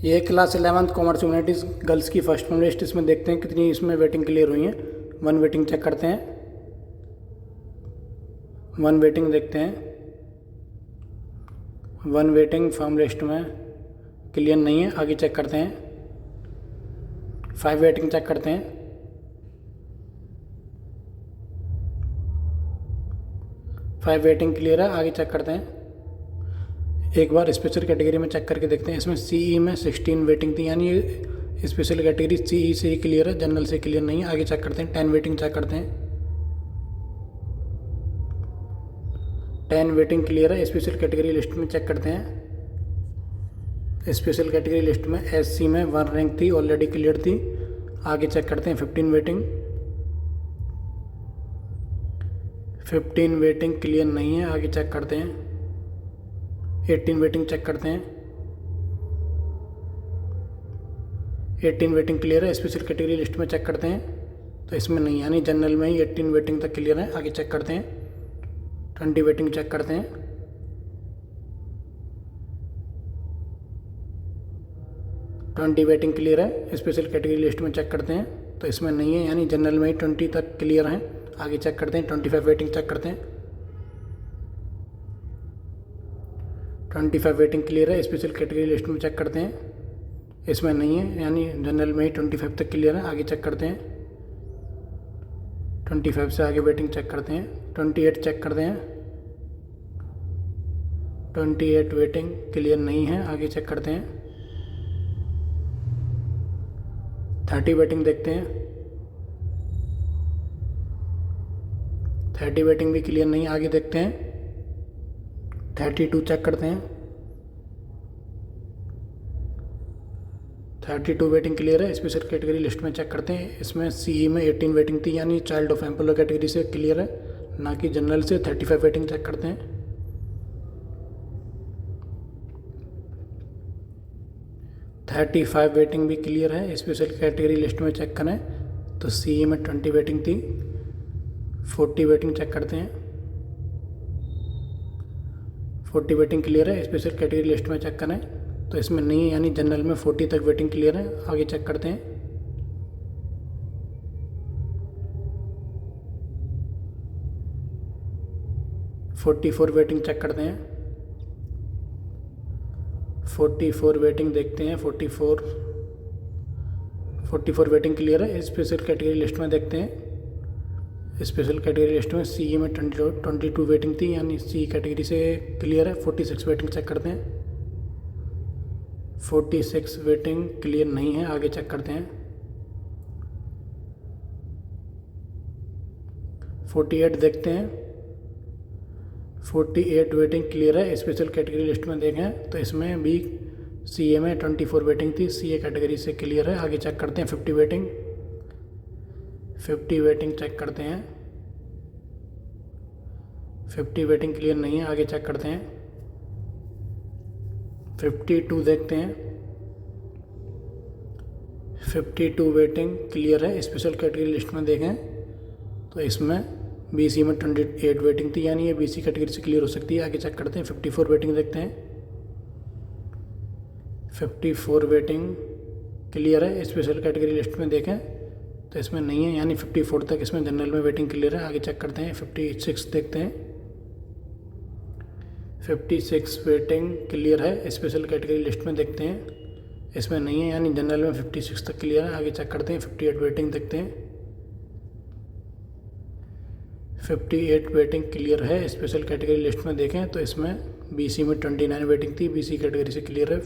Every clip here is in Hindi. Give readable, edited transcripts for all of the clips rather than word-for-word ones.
ये class 11th commerce humanities girls की फर्स्ट फॉर्म लिस्ट। इसमें देखते हैं कितनी इसमें वेटिंग क्लियर हुई है। वन वेटिंग चेक करते हैं। वन वेटिंग देखते हैं। वन वेटिंग फॉर्म लिस्ट में क्लियर नहीं है, आगे चेक करते हैं। 5 वेटिंग चेक करते हैं। 5 वेटिंग क्लियर है, आगे चेक करते हैं। एक बार स्पेशल कैटेगरी में चेक करके देखते हैं। इसमें सीई में 16 वेटिंग थी, यानी ये स्पेशल कैटेगरी सीई से ही क्लियर है, जनरल से क्लियर नहीं है। आगे चेक करते हैं। 10 वेटिंग चेक करते हैं। 10 वेटिंग क्लियर है, स्पेशल कैटेगरी लिस्ट में चेक करते हैं। स्पेशल कैटेगरी लिस्ट में एससी में 1 रैंक थी, ऑलरेडी क्लियर थी। आगे चेक करते हैं। 15 वेटिंग। 15 वेटिंग क्लियर नहीं है, आगे चेक करते हैं। 18 वेटिंग चेक करते हैं। 18 वेटिंग क्लियर है, स्पेशल कैटेगरी लिस्ट में चेक करते हैं तो इसमें नहीं, यानी जनरल में ही 18 वेटिंग तक क्लियर है। आगे चेक करते हैं। 20 वेटिंग चेक करते हैं। 20 वेटिंग क्लियर है, स्पेशल कैटेगरी लिस्ट में चेक करते हैं तो इसमें नहीं है, यानी जनरल में ही 20 तक क्लियर है। आगे चेक करते हैं। 25 वेटिंग चेक करते हैं। 25 वेटिंग क्लियर है, स्पेशल कैटेगरी लिस्ट में चेक करते हैं, इसमें नहीं है, यानी जनरल में ही 25 तक क्लियर है। आगे चेक करते हैं। 25 से आगे वेटिंग चेक करते हैं। 28 चेक करते हैं। 28 वेटिंग क्लियर नहीं है, आगे चेक करते हैं। 30 वेटिंग देखते हैं। 30 वेटिंग भी क्लियर नहीं, आगे देखते हैं। 32 चेक करते हैं। 32 वेटिंग क्लियर है, स्पेशल कैटेगरी लिस्ट में चेक करते हैं। इसमें सीई में 18 वेटिंग थी, यानी चाइल्ड ऑफ एम्प्लॉय कैटेगरी से क्लियर है, ना कि जनरल से। 35 वेटिंग चेक करते हैं। 35 वेटिंग भी क्लियर है, स्पेशल कैटेगरी लिस्ट में चेक करें तो सीई में 20 वेटिंग थी। 40 वेटिंग चेक करते हैं। 40 वेटिंग क्लियर है, स्पेशल कैटेगरी लिस्ट में चेक करें तो इसमें नहीं है, यानी जनरल में 40 तक वेटिंग क्लियर है। आगे चेक करते हैं। 44 वेटिंग चेक करते हैं। 44 वेटिंग देखते हैं। 44 वेटिंग क्लियर है, स्पेशल कैटेगरी लिस्ट में देखते हैं। स्पेशल कैटेगरी लिस्ट में सी में 22 वेटिंग थी, यानी सी कैटेगरी से क्लियर है। 46 वेटिंग चेक करते हैं। 46 वेटिंग क्लियर नहीं है, आगे चेक करते हैं। 48 देखते हैं। 48 वेटिंग क्लियर है, स्पेशल कैटेगरी लिस्ट में देखें तो इसमें भी सीए में 24 वेटिंग थी, सीए कैटेगरी से क्लियर है। आगे चेक करते हैं। 50 वेटिंग। 50 वेटिंग चेक करते हैं। 50 वेटिंग क्लियर नहीं है, आगे चेक करते हैं। 52 देखते हैं। 52 वेटिंग क्लियर है, स्पेशल कैटेगरी लिस्ट में देखें तो इसमें बीसी में 28 वेटिंग थी, यानी ये बीसी कैटेगरी से क्लियर हो सकती है। आगे चेक करते हैं। 54 वेटिंग देखते हैं। 54 वेटिंग क्लियर है, स्पेशल कैटेगरी लिस्ट में देखें तो इसमें नहीं है, यानी 54 तक इसमें जनरल में वेटिंग क्लियर है। आगे चेक करते हैं। 56 देखते हैं। 56 वेटिंग क्लियर है, स्पेशल कैटेगरी लिस्ट में देखते हैं, इसमें नहीं है, यानी जनरल में 56 तक क्लियर है। आगे चेक करते हैं। 58 वेटिंग देखते हैं। 58 वेटिंग क्लियर है, स्पेशल कैटेगरी लिस्ट में देखें तो इसमें बीसी में 29 वेटिंग थी, बीसी कैटेगरी से क्लियर है।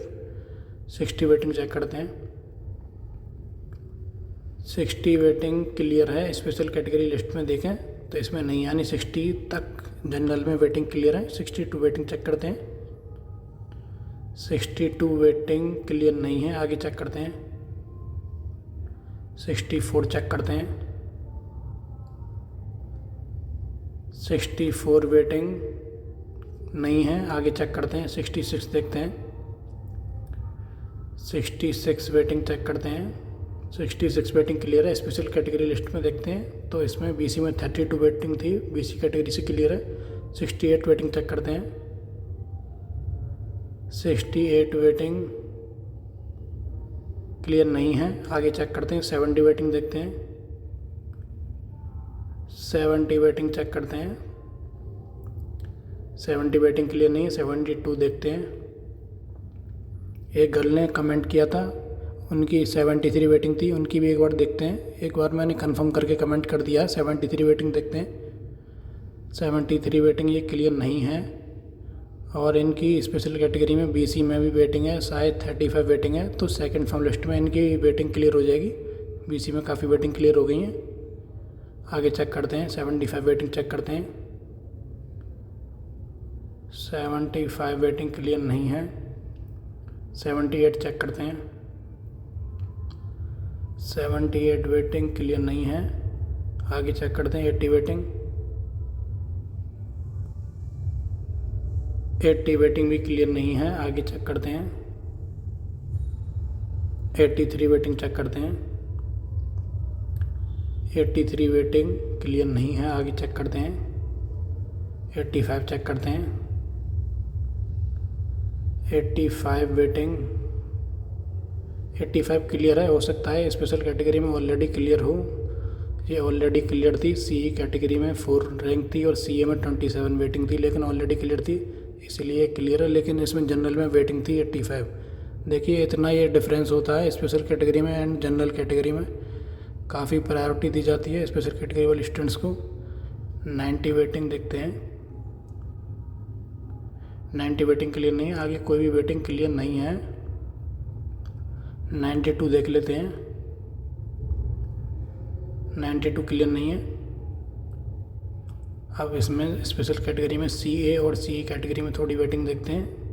60 वेटिंग चेक करते हैं। 60 वेटिंग क्लियर है, स्पेशल कैटेगरी लिस्ट में देखें तो इसमें नहीं, यानी 60 तक जनरल में वेटिंग क्लियर है। 62 वेटिंग चेक करते हैं। 62 वेटिंग क्लियर नहीं है, आगे चेक करते हैं। 64 चेक करते हैं। 64 वेटिंग नहीं है, आगे चेक करते हैं। 66 देखते हैं। 66 वेटिंग चेक करते हैं। 66 वेटिंग क्लियर है, स्पेशल कैटेगरी लिस्ट में देखते हैं तो इसमें बीसी में 32 वेटिंग थी, बीसी कैटेगरी से क्लियर है। 68 वेटिंग चेक करते हैं। 68 वेटिंग क्लियर नहीं है। आगे चेक करते हैं, 70 वेटिंग देखते हैं, 70 वेटिंग चेक करते हैं, 70 वेटिंग क्लियर नहीं है। 72 देखते हैं। एक गर्ल ने कमेंट किया था, उनकी 73 वेटिंग थी, उनकी भी एक बार देखते हैं। एक बार मैंने कंफर्म करके कमेंट कर दिया है। 73 वेटिंग देखते हैं। 73 वेटिंग ये क्लियर नहीं है। और इनकी स्पेशल कैटेगरी में BC में भी वेटिंग है, शायद 35 वेटिंग है, तो सेकंड फॉर्म लिस्ट में इनकी वेटिंग क्लियर हो जाएगी। BC में काफ़ी वेटिंग क्लियर हो गई हैं। आगे चेक करते हैं, 75 वेटिंग चेक करते हैं। 75 वेटिंग क्लियर नहीं है। 78 चेक करते हैं। 78 वेटिंग क्लियर नहीं है। आगे चेक करते हैं, 80 वेटिंग, 80 वेटिंग भी क्लियर नहीं है। आगे चेक करते हैं, 83 वेटिंग चेक करते हैं। 83 वेटिंग क्लियर नहीं है। आगे चेक करते हैं, 85 चेक करते हैं। 85 वेटिंग, 85 क्लियर है। हो सकता है स्पेशल कैटेगरी में ऑलरेडी क्लियर हो। ये ऑलरेडी क्लियर थी। CE कैटेगरी में 4 रैंक थी और CA में 27 वेटिंग थी, लेकिन ऑलरेडी क्लियर थी, इसलिए क्लियर है। लेकिन इसमें जनरल में वेटिंग थी 85। देखिए इतना ये डिफरेंस होता है स्पेशल कैटेगरी में एंड जनरल कैटेगरी में। काफ़ी प्रायोरिटी दी जाती है स्पेशल कैटेगरी वाले स्टूडेंट्स को। 90 वेटिंग देखते हैं। 90 वेटिंग क्लियर नहीं है। आगे कोई भी वेटिंग क्लियर नहीं है। 92 देख लेते हैं। 92 क्लियर नहीं है। अब इसमें स्पेशल कैटेगरी में CA और CE कैटेगरी में थोड़ी वेटिंग देखते हैं।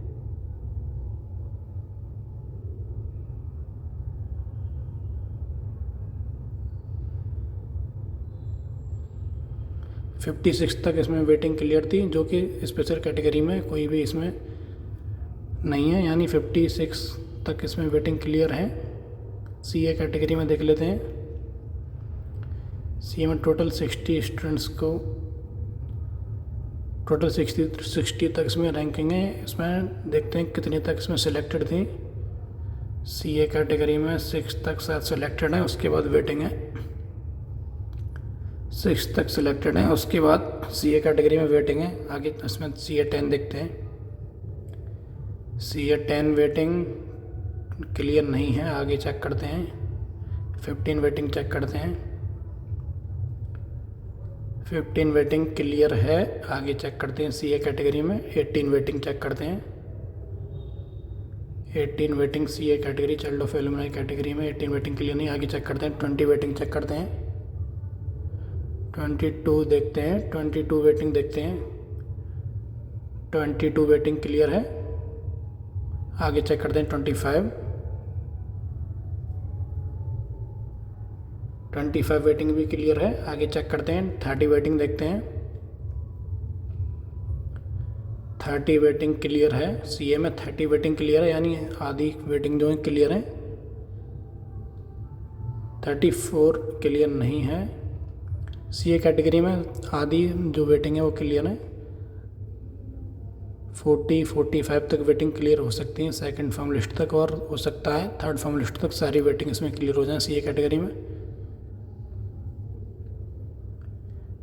$56 तक इसमें वेटिंग क्लियर थी, जो कि स्पेशल कैटेगरी में कोई भी इसमें नहीं है, यानी 56 तक इसमें वेटिंग क्लियर है। CA कैटेगरी में देख लेते हैं। CA में टोटल 60 स्टूडेंट्स को, टोटल 60 तक इसमें रैंकिंग है। इसमें देखते हैं कितने तक इसमें सिलेक्टेड थी। CA कैटेगरी में 6 तक शायद सिलेक्टेड है, उसके बाद वेटिंग है। 6 तक सिलेक्टेड है, उसके बाद CA कैटेगरी में वेटिंग है। आगे इसमें CA 10 देखते हैं। CA 10 वेटिंग क्लियर नहीं है। आगे चेक करते हैं, 15 वेटिंग चेक करते हैं। 15 वेटिंग क्लियर है। आगे चेक करते हैं CA कैटेगरी में। 18 वेटिंग चेक करते हैं। 18 waiting CA category, child of alumni category में 18 वेटिंग क्लियर नहीं। आगे चेक करते हैं, 20 वेटिंग चेक करते हैं। 22 देखते हैं। 22 वेटिंग देखते हैं। 22 वेटिंग क्लियर है। आगे चेक करते हैं, 25 वेटिंग भी क्लियर है। आगे चेक करते हैं, 30 वेटिंग देखते हैं। 30 वेटिंग क्लियर है। CA में 30 वेटिंग क्लियर है, यानी आधी वेटिंग जो है क्लियर है। 34 क्लियर नहीं है। CA कैटेगरी में आधी जो वेटिंग है वो क्लियर है। 40-45 तक वेटिंग क्लियर हो सकती है सेकंड फॉर्म लिस्ट तक, और हो सकता है थर्ड फॉर्म लिस्ट तक सारी वेटिंग इसमें क्लियर हो जाए CA कैटेगरी में।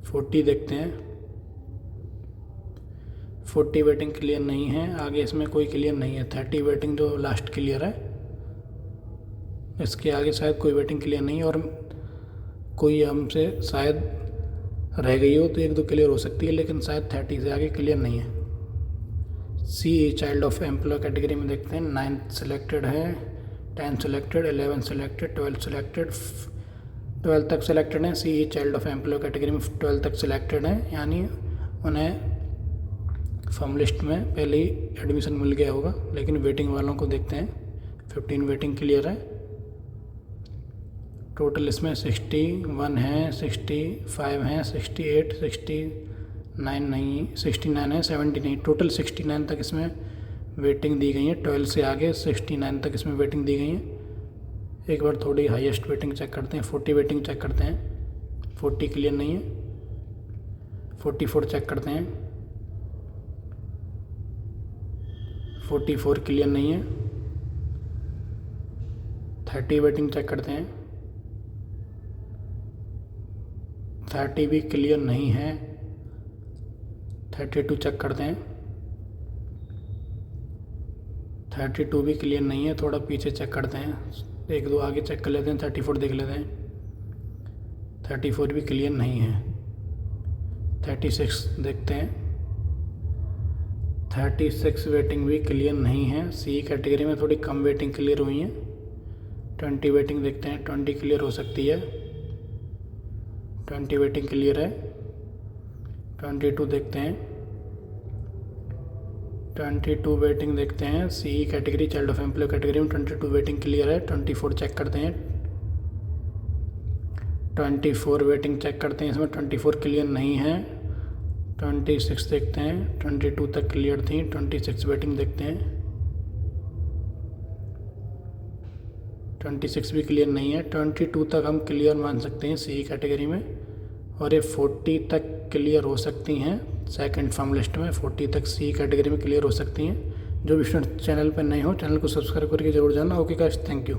40 देखते हैं। 40 वेटिंग क्लियर नहीं है। आगे इसमें कोई क्लियर नहीं है। 30 वेटिंग जो लास्ट क्लियर है, इसके आगे शायद कोई वेटिंग क्लियर नहीं है, और कोई हमसे शायद रह गई हो तो 1-2 क्लियर हो सकती है, लेकिन शायद 30 से आगे क्लियर नहीं है। CA child of employ category में देखते हैं। 9 सिलेक्टेड है, 10 सिलेक्टेड, 11 सिलेक्टेड, 12 सिलेक्टेड, 12 तक सिलेक्टेड है। CA child of employ category में 12 तक सिलेक्टेड है, यानी उन्हें फॉर्म लिस्ट में पहले ही एडमिशन मिल गया होगा। लेकिन वेटिंग वालों को देखते हैं, 15 वेटिंग क्लियर है। टोटल इसमें 61 है, 65 हैं, 68, 69 नहीं, 69 है, 70 नहीं, टोटल 69 तक इसमें वेटिंग दी गई है। 12 से आगे 69 तक इसमें वेटिंग दी गई है। एक बार थोड़ी हाईएस्ट वेटिंग चेक करते हैं। 40 वेटिंग चेक करते हैं। 40 क्लियर नहीं है। 44 चेक करते हैं। 44 क्लियर नहीं है। 30 वेटिंग चेक करते हैं, 30 भी क्लियर नहीं है। 32 चेक करते हैं, 32 भी क्लियर नहीं है। थोड़ा पीछे चेक करते हैं, एक दो आगे चेक कर लेते हैं। 34 देख लेते हैं, 34 भी क्लियर नहीं है। 36 देखते हैं, 36 वेटिंग भी क्लियर नहीं है। सी कैटेगरी में थोड़ी कम वेटिंग क्लियर हुई है। 20 वेटिंग देखते हैं, 20 क्लियर हो सकती है। 20 वेटिंग क्लियर है। 22 देखते हैं, 22 वेटिंग देखते हैं। C category child of employ category में 22 वेटिंग क्लियर है। 24 चेक करते हैं, 24 वेटिंग चेक करते हैं। इसमें 24 क्लियर नहीं है। 26 देखते हैं, 22 तक क्लियर थी। 26 वेटिंग देखते हैं, 26 भी क्लियर नहीं है। 22 तक हम क्लियर मान सकते हैं सी कैटेगरी में, और ये 40 तक क्लियर हो सकती हैं। सेकंड फॉर्म लिस्ट में 40 तक सी कैटेगरी में क्लियर हो सकती हैं। जो भी स्टूडेंट चैनल पर नए हो, चैनल को सब्सक्राइब करके जरूर जाना। Okay guys, thank you.